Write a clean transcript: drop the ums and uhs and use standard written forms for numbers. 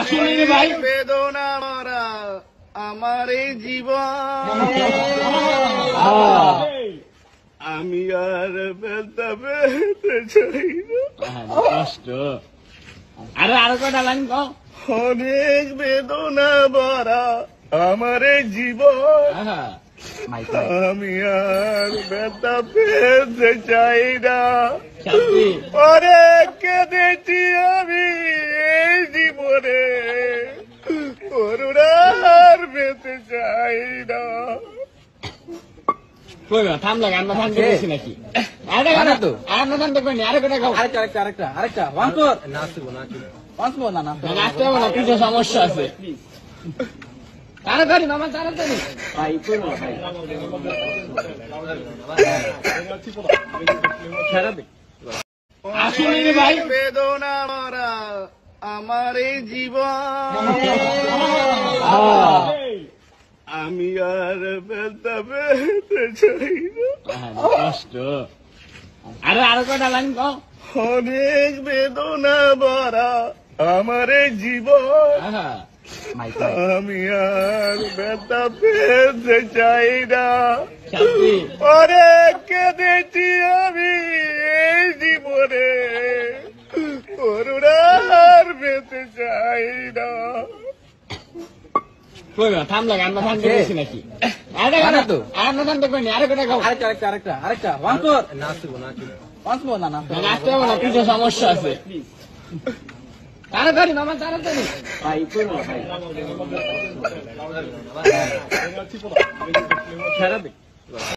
আসলে রে ভাই বেদনা মারা আমার এই জীবন আমি আর বেদনা পেতে চাই না। কষ্ট আরো কটা লাইন কও। অনেক বেদনা ভরা আমার এই জীবন আমি আর বেদনা পেতে চাই না। অনেক কেঁদেছি আমি এই জীবনে করুণার পেতে চাই না। থামলা গান থাম দিয়েছি নাকি আরে গান তো আর না থামতে কইনি আরে কটা গাও। আরেকটা ওয়ান কর নাচবো না নাচতে হবে না, কিছু সমস্যা আছে। তাড়াতাড়ি মামা তাড়াতাড়ি ভাই আসলে রে ভাই বেদনা মারা আমার এই জীবন আমি আর বেদনা পেতে চাই না। কষ্ট আরো কটা লাইন কও। অনেক বেদনা ভরা আমার এই জীবন আমি আর বেদনা পেতে চাই না। অনেক কেঁদেছি আমি এই জীবনে করুণার পেতে চাই না। থামলা গান থাম দিয়েছি নাকি আরে গান তো আর না থামতে কইনি আরে কটা গাও। আরেকটা ওয়ান কর নাচবো না নাচতে হবে না, কিছু সমস্যা আছে। তাড়াতাড়ি মামা তাড়াতাড়ি ভাই